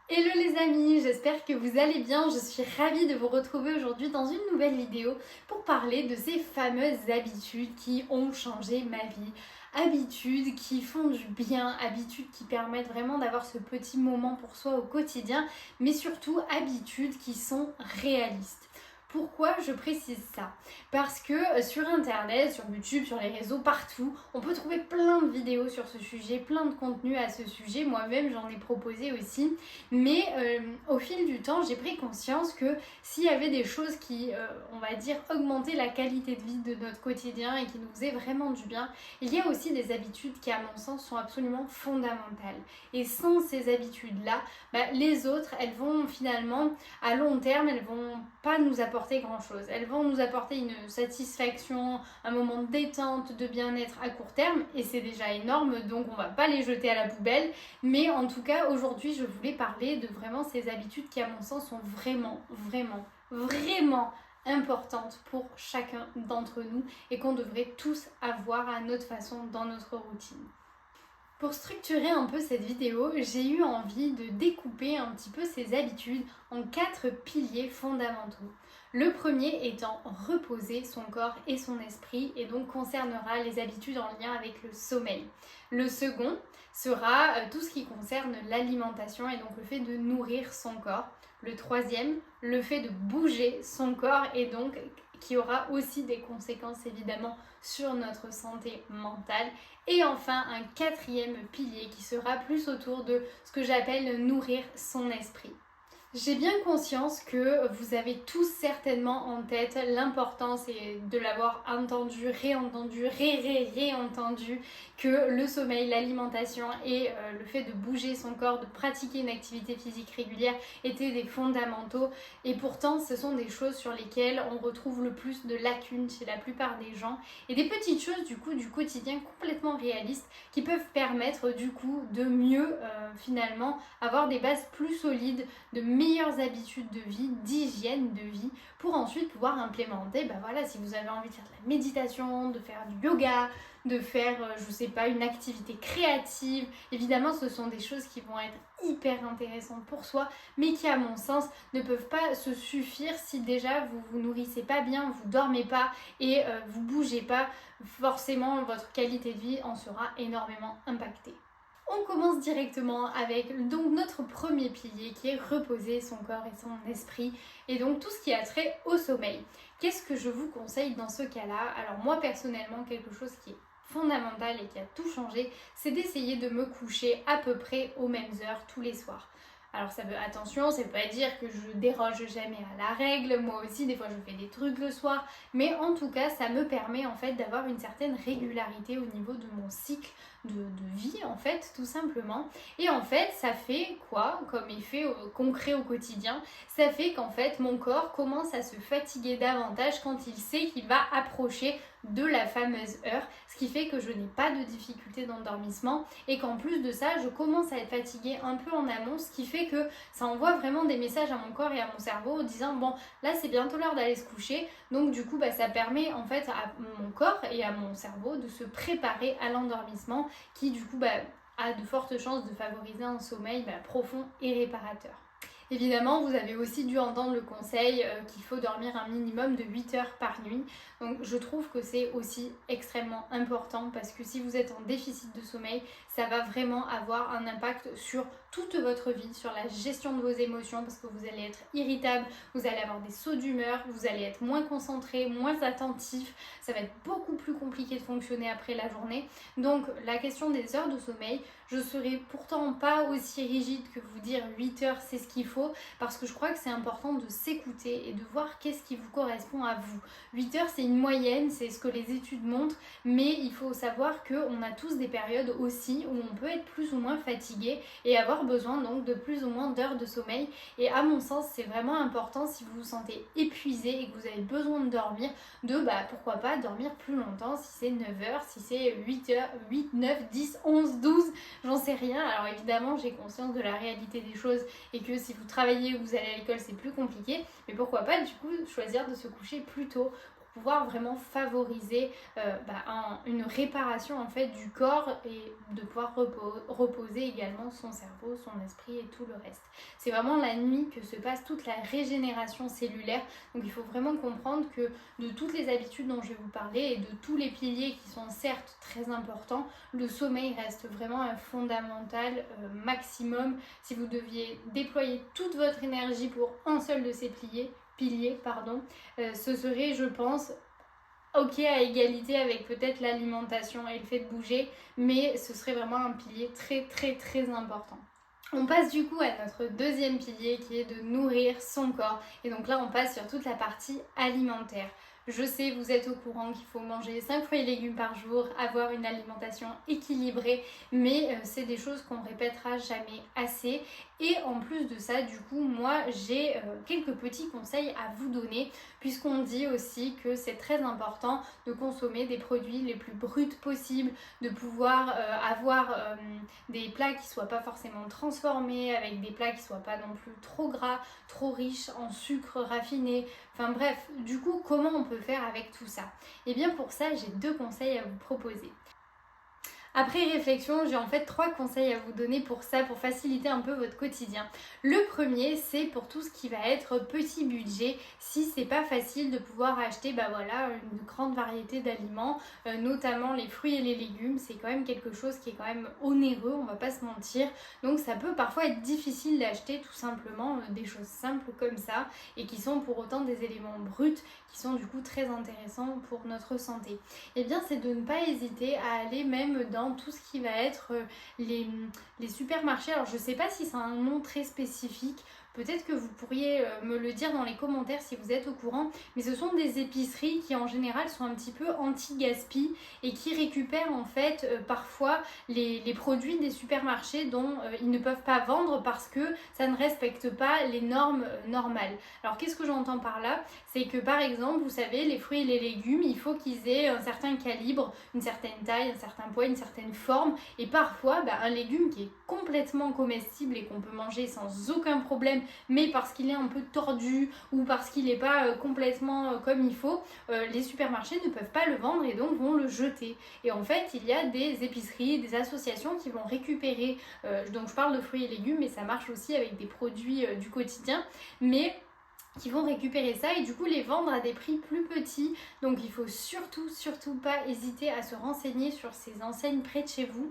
Hello les amis, j'espère que vous allez bien. Je suis ravie de vous retrouver aujourd'hui dans une nouvelle vidéo pour parler de ces fameuses habitudes qui ont changé ma vie. Habitudes qui font du bien, habitudes qui permettent vraiment d'avoir ce petit moment pour soi au quotidien, mais surtout habitudes qui sont réalistes. Pourquoi je précise ça? Parce que sur internet, sur YouTube, sur les réseaux, partout, on peut trouver plein de vidéos sur ce sujet, plein de contenus à ce sujet. Moi-même, j'en ai proposé aussi. Mais au fil du temps, j'ai pris conscience que s'il y avait des choses qui, on va dire, augmentaient la qualité de vie de notre quotidien et qui nous faisaient vraiment du bien, il y a aussi des habitudes qui, à mon sens, sont absolument fondamentales. Et sans ces habitudes-là, les autres, elles vont finalement, à long terme, elles vont pas nous apporter grand-chose. Elles vont nous apporter une satisfaction, un moment de détente, de bien-être à court terme, et c'est déjà énorme, donc on va pas les jeter à la poubelle. Mais en tout cas, aujourd'hui, je voulais parler de vraiment ces habitudes qui, à mon sens, sont vraiment importantes pour chacun d'entre nous et qu'on devrait tous avoir à notre façon dans notre routine. Pour structurer un peu cette vidéo, j'ai eu envie de découper un petit peu ces habitudes en 4 piliers fondamentaux. Le premier étant reposer son corps et son esprit et donc concernera les habitudes en lien avec le sommeil. Le second sera tout ce qui concerne l'alimentation et donc le fait de nourrir son corps. Le troisième, le fait de bouger son corps et donc qui aura aussi des conséquences évidemment sur notre santé mentale. Et enfin, un quatrième pilier qui sera plus autour de ce que j'appelle nourrir son esprit. J'ai bien conscience que vous avez tous certainement en tête l'importance et de l'avoir entendu, réentendu, réentendu que le sommeil, l'alimentation et le fait de bouger son corps, de pratiquer une activité physique régulière étaient des fondamentaux et pourtant ce sont des choses sur lesquelles on retrouve le plus de lacunes chez la plupart des gens et des petites choses du coup du quotidien complètement réalistes qui peuvent permettre du coup de mieux finalement avoir des bases plus solides, de meilleures habitudes de vie, d'hygiène de vie pour ensuite pouvoir implémenter, si vous avez envie de faire de la méditation, de faire du yoga, de faire, je sais pas, une activité créative. Évidemment, ce sont des choses qui vont être hyper intéressantes pour soi, mais qui, à mon sens, ne peuvent pas se suffire si déjà vous vous nourrissez pas bien, vous dormez pas et vous bougez pas. Forcément, votre qualité de vie en sera énormément impactée. On commence directement avec donc notre premier pilier qui est reposer son corps et son esprit et donc tout ce qui a trait au sommeil. Qu'est-ce que je vous conseille dans ce cas-là? Alors moi personnellement, quelque chose qui est fondamental et qui a tout changé, c'est d'essayer de me coucher à peu près aux mêmes heures tous les soirs. Alors attention, ça veut pas dire que je déroge jamais à la règle, moi aussi des fois je fais des trucs le soir, mais en tout cas ça me permet en fait d'avoir une certaine régularité au niveau de mon cycle de vie en fait tout simplement. Et en fait ça fait quoi comme effet concret au quotidien? Ça fait qu'en fait mon corps commence à se fatiguer davantage quand il sait qu'il va approcher de la fameuse heure, ce qui fait que je n'ai pas de difficulté d'endormissement et qu'en plus de ça je commence à être fatiguée un peu en amont, ce qui fait que ça envoie vraiment des messages à mon corps et à mon cerveau en disant bon là c'est bientôt l'heure d'aller se coucher, donc du coup ça permet en fait à mon corps et à mon cerveau de se préparer à l'endormissement qui du coup a de fortes chances de favoriser un sommeil profond et réparateur. Évidemment, vous avez aussi dû entendre le conseil qu'il faut dormir un minimum de 8 heures par nuit. Donc je trouve que c'est aussi extrêmement important parce que si vous êtes en déficit de sommeil, ça va vraiment avoir un impact sur toute votre vie, sur la gestion de vos émotions parce que vous allez être irritable, vous allez avoir des sauts d'humeur, vous allez être moins concentré, moins attentif, ça va être beaucoup plus compliqué de fonctionner après la journée. Donc la question des heures de sommeil, je serai pourtant pas aussi rigide que vous dire 8 heures c'est ce qu'il faut parce que je crois que c'est important de s'écouter et de voir qu'est-ce qui vous correspond à vous. 8 heures c'est une moyenne, c'est ce que les études montrent, mais il faut savoir qu'on a tous des périodes aussi où on peut être plus ou moins fatigué et avoir besoin donc de plus ou moins d'heures de sommeil. Et à mon sens c'est vraiment important si vous vous sentez épuisé et que vous avez besoin de dormir, de pourquoi pas dormir plus longtemps, si c'est 9 heures, si c'est 8 heures, 8, 9, 10, 11, 12, j'en sais rien. Alors évidemment j'ai conscience de la réalité des choses et que si vous travaillez ou vous allez à l'école c'est plus compliqué, mais pourquoi pas du coup choisir de se coucher plus tôt pouvoir vraiment favoriser une réparation en fait du corps et de pouvoir reposer également son cerveau, son esprit et tout le reste. C'est vraiment la nuit que se passe toute la régénération cellulaire, donc il faut vraiment comprendre que de toutes les habitudes dont je vais vous parler et de tous les piliers qui sont certes très importants, le sommeil reste vraiment un fondamental maximum. Si vous deviez déployer toute votre énergie pour un seul de ces piliers, ce serait, je pense, ok à égalité avec peut-être l'alimentation et le fait de bouger, mais ce serait vraiment un pilier très très très important. On passe du coup à notre deuxième pilier qui est de nourrir son corps. Et donc là on passe sur toute la partie alimentaire. Je sais, vous êtes au courant qu'il faut manger 5 fruits et légumes par jour, avoir une alimentation équilibrée, mais c'est des choses qu'on répétera jamais assez. Et en plus de ça, du coup, moi j'ai quelques petits conseils à vous donner, puisqu'on dit aussi que c'est très important de consommer des produits les plus bruts possibles, de pouvoir avoir des plats qui ne soient pas forcément transformés, avec des plats qui ne soient pas non plus trop gras, trop riches en sucre raffiné. Enfin bref, du coup, comment on peut faire avec tout ça? Et bien pour ça, j'ai 2 conseils à vous proposer. Après réflexion, j'ai en fait 3 conseils à vous donner pour ça, pour faciliter un peu votre quotidien. Le premier, c'est pour tout ce qui va être petit budget, si c'est pas facile de pouvoir acheter une grande variété d'aliments, notamment les fruits et les légumes, c'est quand même quelque chose qui est quand même onéreux, on va pas se mentir. Donc ça peut parfois être difficile d'acheter tout simplement des choses simples comme ça et qui sont pour autant des éléments bruts qui sont du coup très intéressants pour notre santé. Et bien c'est de ne pas hésiter à aller même dans tout ce qui va être les supermarchés. Alors je sais pas si c'est un nom très spécifique, peut-être que vous pourriez me le dire dans les commentaires si vous êtes au courant, mais ce sont des épiceries qui en général sont un petit peu anti-gaspi et qui récupèrent en fait parfois les produits des supermarchés dont ils ne peuvent pas vendre parce que ça ne respecte pas les normes normales. Alors qu'est-ce que j'entends par là? C'est que par exemple, vous savez, les fruits et les légumes, il faut qu'ils aient un certain calibre, une certaine taille, un certain poids, une certaine forme, et parfois un légume qui est complètement comestible et qu'on peut manger sans aucun problème, mais parce qu'il est un peu tordu ou parce qu'il n'est pas complètement comme il faut, les supermarchés ne peuvent pas le vendre et donc vont le jeter. Et en fait, il y a des épiceries, des associations qui vont récupérer, donc je parle de fruits et légumes, mais ça marche aussi avec des produits du quotidien, mais qui vont récupérer ça et du coup les vendre à des prix plus petits. Donc il faut surtout pas hésiter à se renseigner sur ces enseignes près de chez vous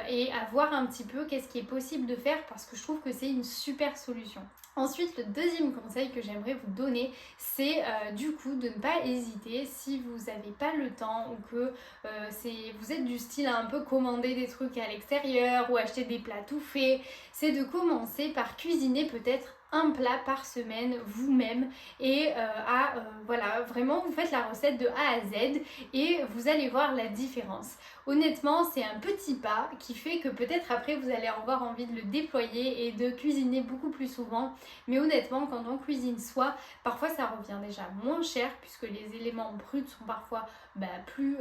et à voir un petit peu qu'est-ce qui est possible de faire, parce que je trouve que c'est une super solution. Ensuite, le deuxième conseil que j'aimerais vous donner, c'est du coup de ne pas hésiter, si vous n'avez pas le temps ou que vous êtes du style à un peu commander des trucs à l'extérieur ou acheter des plats tout faits, c'est de commencer par cuisiner peut-être un plat par semaine vous-même et vraiment vous faites la recette de A à Z et vous allez voir la différence. Honnêtement, c'est un petit pas qui fait que peut-être après vous allez avoir envie de le déployer et de cuisiner beaucoup plus souvent. Mais honnêtement, quand on cuisine soi, parfois ça revient déjà moins cher puisque les éléments bruts sont parfois plus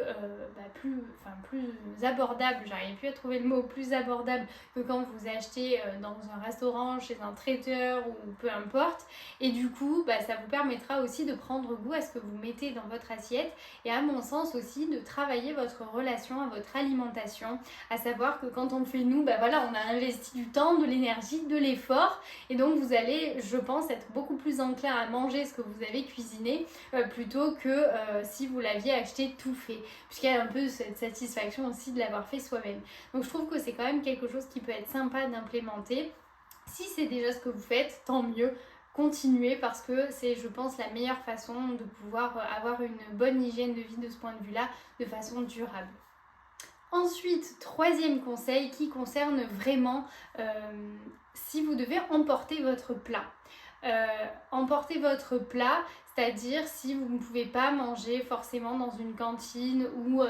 abordables. J'arrive plus à trouver le mot, plus abordable que quand vous achetez dans un restaurant, chez un traiteur ou peu importe. Et du coup, ça vous permettra aussi de prendre goût à ce que vous mettez dans votre assiette et à mon sens aussi de travailler votre relation à votre alimentation, à savoir que quand on le fait nous, on a investi du temps, de l'énergie, de l'effort et donc vous allez, je pense, être beaucoup plus enclin à manger ce que vous avez cuisiné plutôt que si vous l'aviez acheté tout fait, puisqu'il y a un peu cette satisfaction aussi de l'avoir fait soi-même. Donc je trouve que c'est quand même quelque chose qui peut être sympa d'implémenter. Si c'est déjà ce que vous faites, tant mieux, continuez parce que c'est, je pense, la meilleure façon de pouvoir avoir une bonne hygiène de vie de ce point de vue-là, de façon durable. Ensuite, troisième conseil qui concerne vraiment si vous devez emporter votre plat. Emporter votre plat, c'est-à-dire si vous ne pouvez pas manger forcément dans une cantine ou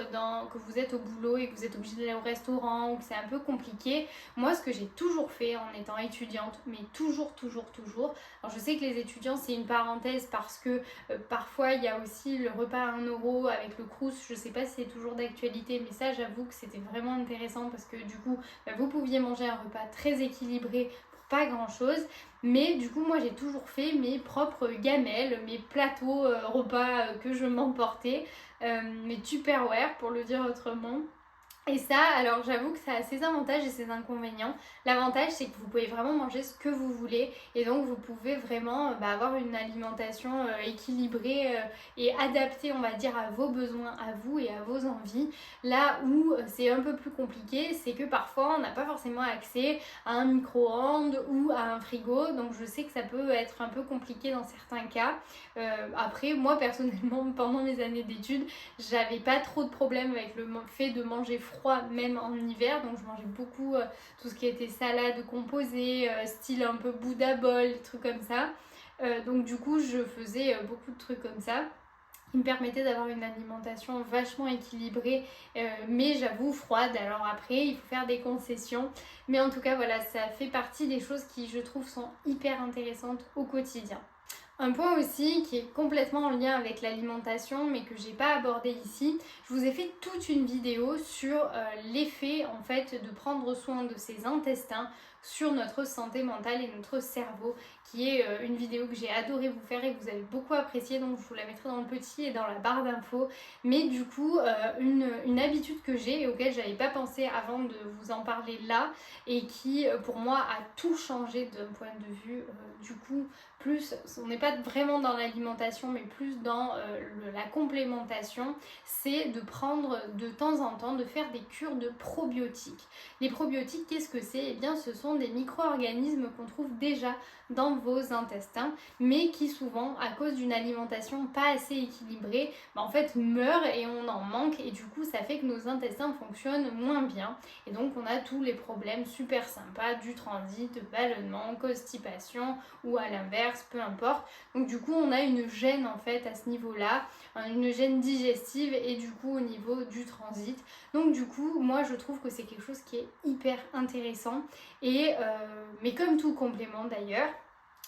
que vous êtes au boulot et que vous êtes obligé d'aller au restaurant ou que c'est un peu compliqué. Moi, ce que j'ai toujours fait en étant étudiante, mais toujours, alors je sais que les étudiants c'est une parenthèse parce que parfois il y a aussi le repas à 1 € avec le Crous, je sais pas si c'est toujours d'actualité, mais ça j'avoue que c'était vraiment intéressant parce que du coup vous pouviez manger un repas très équilibré pas grand chose. Mais du coup moi j'ai toujours fait mes propres gamelles, mes plateaux repas que je m'emportais, mes Tupperware pour le dire autrement. Et ça, alors j'avoue que ça a ses avantages et ses inconvénients. L'avantage, c'est que vous pouvez vraiment manger ce que vous voulez et donc vous pouvez vraiment avoir une alimentation équilibrée et adaptée, on va dire, à vos besoins, à vous et à vos envies. Là où c'est un peu plus compliqué, c'est que parfois on n'a pas forcément accès à un micro-ondes ou à un frigo, donc je sais que ça peut être un peu compliqué dans certains cas. Après, moi personnellement, pendant mes années d'études, j'avais pas trop de problèmes avec le fait de manger froid même en hiver, donc je mangeais beaucoup tout ce qui était salade composée, style un peu Bouddha bol, des trucs comme ça. Donc du coup je faisais beaucoup de trucs comme ça qui me permettaient d'avoir une alimentation vachement équilibrée, mais j'avoue froide. Alors après il faut faire des concessions, mais en tout cas voilà, ça fait partie des choses qui je trouve sont hyper intéressantes au quotidien. Un point aussi qui est complètement en lien avec l'alimentation mais que j'ai pas abordé ici, je vous ai fait toute une vidéo sur l'effet en fait de prendre soin de ses intestins sur notre santé mentale et notre cerveau, qui est une vidéo que j'ai adoré vous faire et que vous avez beaucoup apprécié, donc je vous la mettrai dans le petit et dans la barre d'infos. Mais du coup une habitude que j'ai et auquel j'avais pas pensé avant de vous en parler là et qui pour moi a tout changé d'un point de vue du coup plus, on n'est pas vraiment dans l'alimentation mais plus dans la complémentation, c'est de prendre de temps en temps, de faire des cures de probiotiques. Les probiotiques, qu'est-ce que c'est? Eh bien ce sont des micro-organismes qu'on trouve déjà dans vos intestins mais qui souvent à cause d'une alimentation pas assez équilibrée en fait meurent et on en manque et du coup ça fait que nos intestins fonctionnent moins bien et donc on a tous les problèmes super sympas du transit, de ballonnement, constipation ou à l'inverse, peu importe. Donc du coup on a une gêne en fait à ce niveau là, une gêne digestive et du coup au niveau du transit. Donc du coup moi je trouve que c'est quelque chose qui est hyper intéressant et mais comme tout complément d'ailleurs,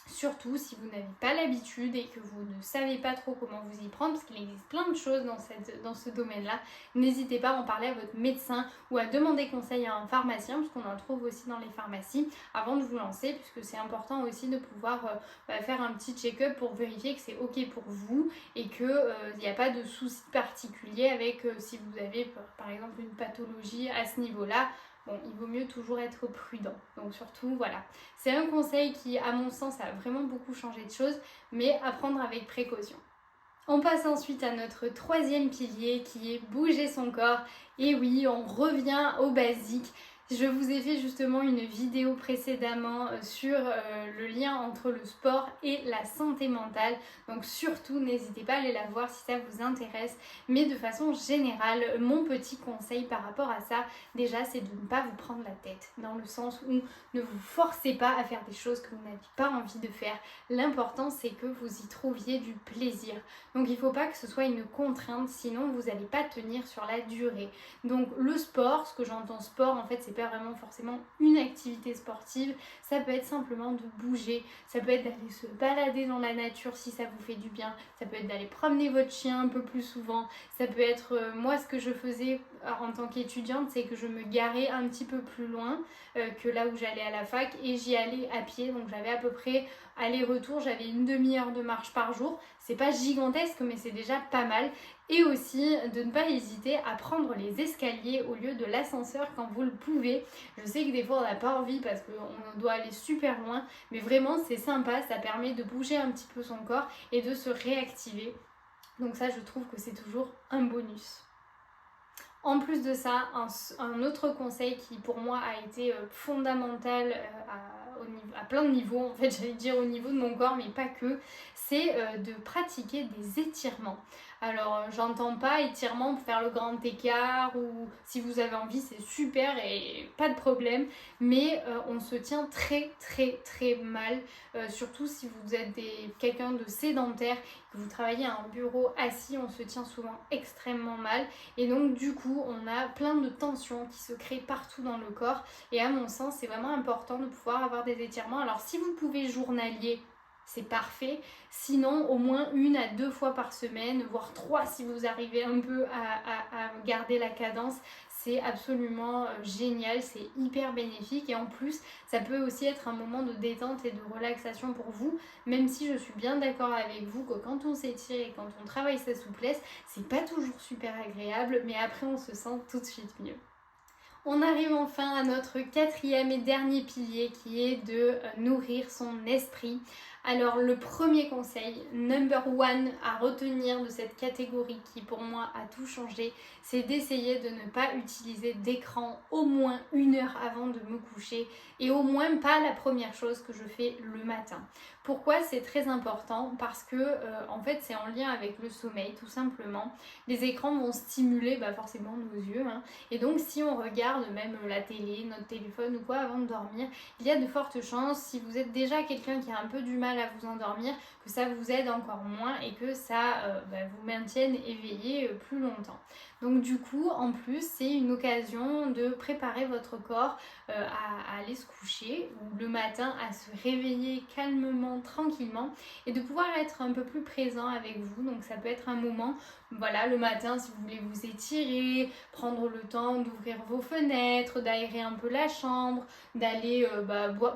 surtout si vous n'avez pas l'habitude et que vous ne savez pas trop comment vous y prendre, parce qu'il existe plein de choses dans ce domaine-là, n'hésitez pas à en parler à votre médecin ou à demander conseil à un pharmacien, puisqu'on en trouve aussi dans les pharmacies, avant de vous lancer, puisque c'est important aussi de pouvoir faire un petit check-up pour vérifier que c'est ok pour vous et qu'il n'y a pas de soucis particuliers avec si vous avez par exemple une pathologie à ce niveau-là. Bon, il vaut mieux toujours être prudent. Donc surtout, voilà. C'est un conseil qui, à mon sens, a vraiment beaucoup changé de choses, mais à prendre avec précaution. On passe ensuite à notre troisième pilier qui est bouger son corps. Et oui, on revient au basique. Je vous ai fait justement une vidéo précédemment sur le lien entre le sport et la santé mentale. Donc surtout, n'hésitez pas à aller la voir si ça vous intéresse. Mais de façon générale, mon petit conseil par rapport à ça, déjà, c'est de ne pas vous prendre la tête. Dans le sens où ne vous forcez pas à faire des choses que vous n'avez pas envie de faire. L'important, c'est que vous y trouviez du plaisir. Donc il ne faut pas que ce soit une contrainte, sinon vous n'allez pas tenir sur la durée. Donc le sport, ce que j'entends sport, en fait, c'est pas vraiment forcément une activité sportive, ça peut être simplement de bouger, ça peut être d'aller se balader dans la nature si ça vous fait du bien, ça peut être d'aller promener votre chien un peu plus souvent, ça peut être, moi ce que je faisais en tant qu'étudiante, c'est que je me garais un petit peu plus loin que là où j'allais à la fac et j'y allais à pied, donc j'avais à peu près aller-retour, j'avais une demi-heure de marche par jour, c'est pas gigantesque mais c'est déjà pas mal. Et aussi de ne pas hésiter à prendre les escaliers au lieu de l'ascenseur quand vous le pouvez. Je sais que des fois on n'a pas envie parce qu'on doit aller super loin, mais vraiment c'est sympa, ça permet de bouger un petit peu son corps et de se réactiver. Donc ça je trouve que c'est toujours un bonus. En plus de ça, un autre conseil qui pour moi a été fondamental à plein de niveaux, en fait j'allais dire au niveau de mon corps mais pas que, c'est de pratiquer des étirements. Alors j'entends pas étirement pour faire le grand écart ou si vous avez envie c'est super et pas de problème, mais on se tient très mal, surtout si vous êtes quelqu'un de sédentaire, que vous travaillez à un bureau assis, on se tient souvent extrêmement mal et donc du coup on a plein de tensions qui se créent partout dans le corps et à mon sens c'est vraiment important de pouvoir avoir des étirements. Alors si vous pouvez journalier, c'est parfait, sinon au moins 1 à 2 fois par semaine, voire 3 si vous arrivez un peu à garder la cadence, c'est absolument génial, c'est hyper bénéfique et en plus ça peut aussi être un moment de détente et de relaxation pour vous, même si je suis bien d'accord avec vous que quand on s'étire et quand on travaille sa souplesse, c'est pas toujours super agréable, mais après on se sent tout de suite mieux. On arrive enfin à notre quatrième et dernier pilier qui est de nourrir son esprit. Alors le premier conseil, number one à retenir de cette catégorie qui pour moi a tout changé, c'est d'essayer de ne pas utiliser d'écran au moins 1 heure avant de me coucher et au moins pas la première chose que je fais le matin. Pourquoi c'est très important? Parce que en fait c'est en lien avec le sommeil tout simplement. Les écrans vont stimuler forcément nos yeux et donc si on regarde même la télé, notre téléphone ou quoi avant de dormir, il y a de fortes chances, si vous êtes déjà quelqu'un qui a un peu du mal à vous endormir, que ça vous aide encore moins et que ça vous maintienne éveillé plus longtemps. Donc du coup, en plus, c'est une occasion de préparer votre corps à aller se coucher ou le matin à se réveiller calmement, tranquillement et de pouvoir être un peu plus présent avec vous. Donc ça peut être un moment, voilà, le matin si vous voulez vous étirer, prendre le temps d'ouvrir vos fenêtres, d'aérer un peu la chambre, d'aller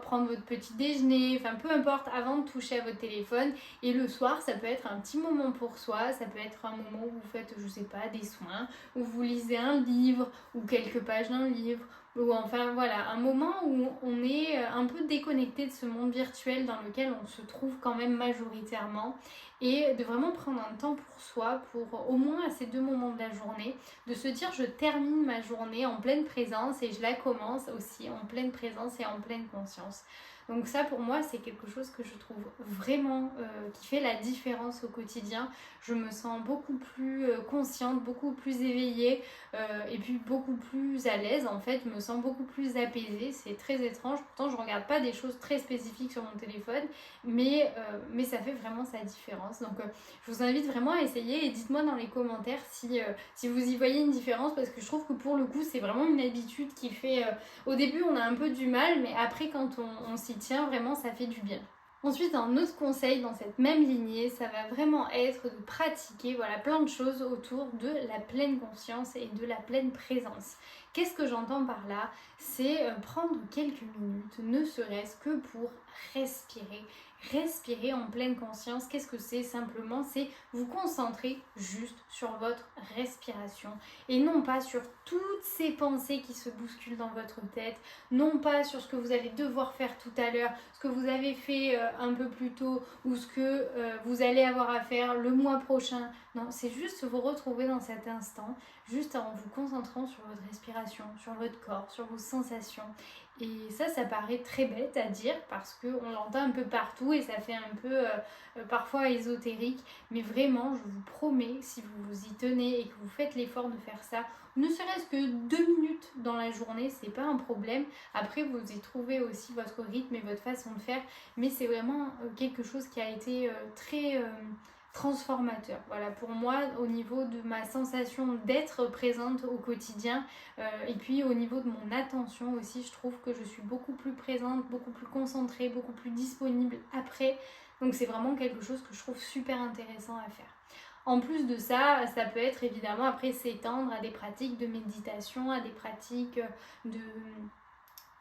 prendre votre petit déjeuner, enfin peu importe, avant de toucher à votre téléphone. Et le soir, ça peut être un petit moment pour soi, ça peut être un moment où vous faites, je sais pas, des soins, où vous lisez un livre ou quelques pages d'un livre, ou enfin voilà, un moment où on est un peu déconnecté de ce monde virtuel dans lequel on se trouve quand même majoritairement, et de vraiment prendre un temps pour soi, pour au moins à ces 2 moments de la journée, de se dire je termine ma journée en pleine présence et je la commence aussi en pleine présence et en pleine conscience. Donc ça pour moi c'est quelque chose que je trouve vraiment qui fait la différence au quotidien. Je me sens beaucoup plus consciente, beaucoup plus éveillée et puis beaucoup plus à l'aise en fait, je me sens beaucoup plus apaisée, c'est très étrange. Pourtant je regarde pas des choses très spécifiques sur mon téléphone, mais ça fait vraiment sa différence. Donc je vous invite vraiment à essayer et dites-moi dans les commentaires si vous y voyez une différence, parce que je trouve que pour le coup c'est vraiment une habitude qui fait au début on a un peu du mal, mais après quand on s'y tient vraiment ça fait du bien. Ensuite, un autre conseil dans cette même lignée, ça va vraiment être de pratiquer plein de choses autour de la pleine conscience et de la pleine présence. Qu'est-ce que j'entends par là? C'est prendre quelques minutes, ne serait-ce que pour respirer. Respirer en pleine conscience, qu'est-ce que c'est simplement? C'est vous concentrer juste sur votre respiration et non pas sur toutes ces pensées qui se bousculent dans votre tête, non pas sur ce que vous allez devoir faire tout à l'heure, ce que vous avez fait un peu plus tôt ou ce que vous allez avoir à faire le mois prochain. Non, c'est juste vous retrouver dans cet instant, juste en vous concentrant sur votre respiration, sur votre corps, sur vos sensations. Et ça paraît très bête à dire parce qu'on l'entend un peu partout et ça fait un peu parfois ésotérique, mais vraiment je vous promets, si vous vous y tenez et que vous faites l'effort de faire ça, ne serait-ce que 2 minutes dans la journée, c'est pas un problème. Après vous y trouvez aussi votre rythme et votre façon de faire, mais c'est vraiment quelque chose qui a été très transformateur. Voilà, pour moi, au niveau de ma sensation d'être présente au quotidien et puis au niveau de mon attention aussi, je trouve que je suis beaucoup plus présente, beaucoup plus concentrée, beaucoup plus disponible après. Donc c'est vraiment quelque chose que je trouve super intéressant à faire. En plus de ça, ça peut être évidemment après s'étendre à des pratiques de méditation, à des pratiques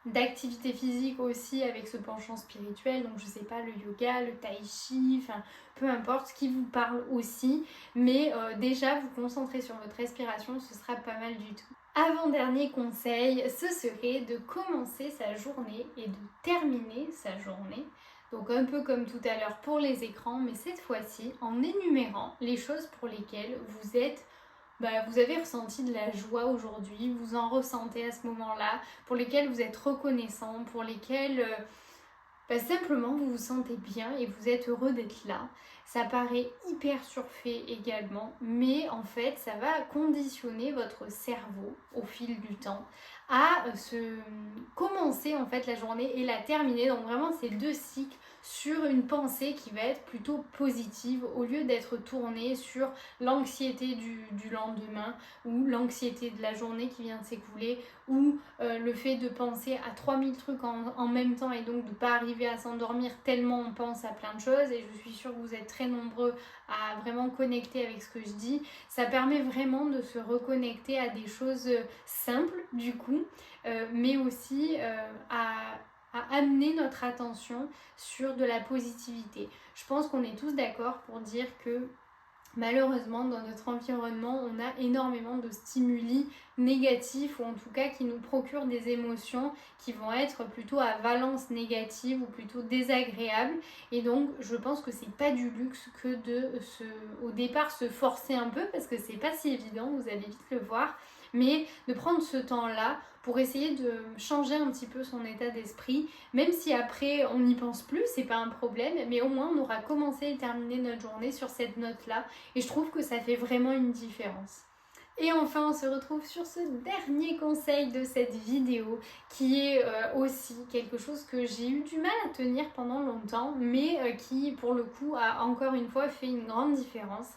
d'activité physique aussi avec ce penchant spirituel, donc je sais pas, le yoga, le tai chi, enfin peu importe ce qui vous parle aussi, mais déjà vous concentrer sur votre respiration, ce sera pas mal du tout. Avant-dernier conseil, ce serait de commencer sa journée et de terminer sa journée, donc un peu comme tout à l'heure pour les écrans, mais cette fois-ci en énumérant les choses pour lesquelles vous avez ressenti de la joie aujourd'hui, vous en ressentez à ce moment-là, pour lesquels vous êtes reconnaissant, pour lesquels simplement vous vous sentez bien et vous êtes heureux d'être là. Ça paraît hyper surfait également, mais en fait ça va conditionner votre cerveau au fil du temps à commencer en fait la journée et la terminer. Donc vraiment ces 2 cycles sur une pensée qui va être plutôt positive au lieu d'être tournée sur l'anxiété du lendemain ou l'anxiété de la journée qui vient de s'écouler ou le fait de penser à 3000 trucs en même temps et donc de ne pas arriver à s'endormir tellement on pense à plein de choses. Et je suis sûre que vous êtes très nombreux à vraiment connecter avec ce que je dis. Ça permet vraiment de se reconnecter à des choses simples du coup, mais aussi à amener notre attention sur de la positivité. Je pense qu'on est tous d'accord pour dire que malheureusement dans notre environnement on a énormément de stimuli négatifs ou en tout cas qui nous procurent des émotions qui vont être plutôt à valence négative ou plutôt désagréables, et donc je pense que c'est pas du luxe que au départ se forcer un peu parce que c'est pas si évident, vous allez vite le voir, mais de prendre ce temps-là pour essayer de changer un petit peu son état d'esprit, même si après on n'y pense plus, c'est pas un problème, mais au moins on aura commencé et terminé notre journée sur cette note-là, et je trouve que ça fait vraiment une différence. Et enfin, on se retrouve sur ce dernier conseil de cette vidéo qui est aussi quelque chose que j'ai eu du mal à tenir pendant longtemps, mais qui pour le coup a encore une fois fait une grande différence.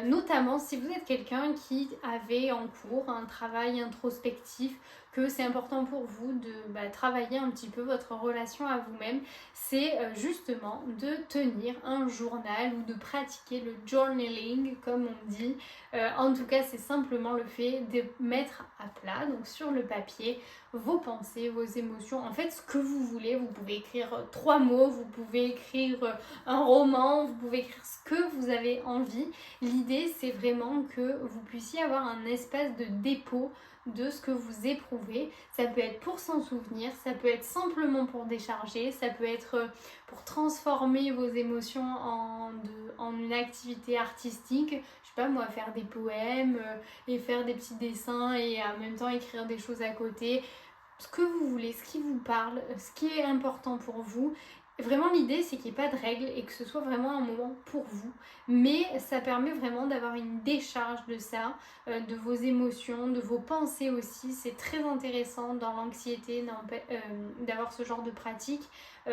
Notamment si vous êtes quelqu'un qui avait en cours un travail introspectif, que c'est important pour vous de travailler un petit peu votre relation à vous-même, c'est justement de tenir un journal ou de pratiquer le journaling comme on dit. En tout cas, c'est simplement le fait de mettre à plat, donc sur le papier, vos pensées, vos émotions, en fait ce que vous voulez. Vous pouvez écrire 3 mots, vous pouvez écrire un roman, vous pouvez écrire ce que vous avez envie. L'idée c'est vraiment que vous puissiez avoir un espace de dépôt de ce que vous éprouvez. Ça peut être pour s'en souvenir, ça peut être simplement pour décharger, ça peut être pour transformer vos émotions en une activité artistique. Je sais pas moi, faire des poèmes et faire des petits dessins et en même temps écrire des choses à côté. Ce que vous voulez, ce qui vous parle, ce qui est important pour vous. Vraiment l'idée c'est qu'il n'y ait pas de règles et que ce soit vraiment un moment pour vous, mais ça permet vraiment d'avoir une décharge de ça, de vos émotions, de vos pensées aussi. C'est très intéressant dans l'anxiété d'avoir ce genre de pratique.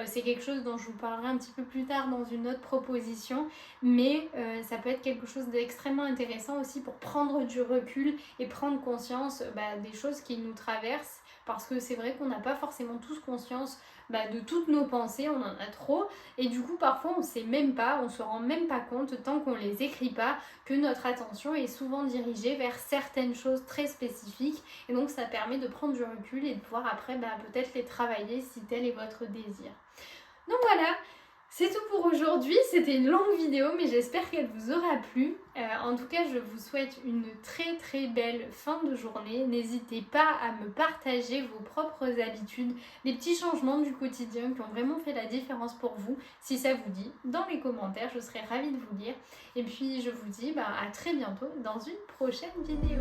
C'est quelque chose dont je vous parlerai un petit peu plus tard dans une autre proposition, mais ça peut être quelque chose d'extrêmement intéressant aussi pour prendre du recul et prendre conscience des choses qui nous traversent, parce que c'est vrai qu'on n'a pas forcément tous conscience de toutes nos pensées, on en a trop, et du coup parfois on se rend même pas compte tant qu'on les écrit pas que notre attention est souvent dirigée vers certaines choses très spécifiques, et donc ça permet de prendre du recul et de pouvoir après peut-être les travailler si tel est votre désir. Donc voilà, c'est tout pour aujourd'hui. C'était une longue vidéo, mais j'espère qu'elle vous aura plu. En tout cas, je vous souhaite une très très belle fin de journée. N'hésitez pas à me partager vos propres habitudes, les petits changements du quotidien qui ont vraiment fait la différence pour vous. Si ça vous dit, dans les commentaires, je serai ravie de vous lire. Et puis je vous dis à très bientôt dans une prochaine vidéo.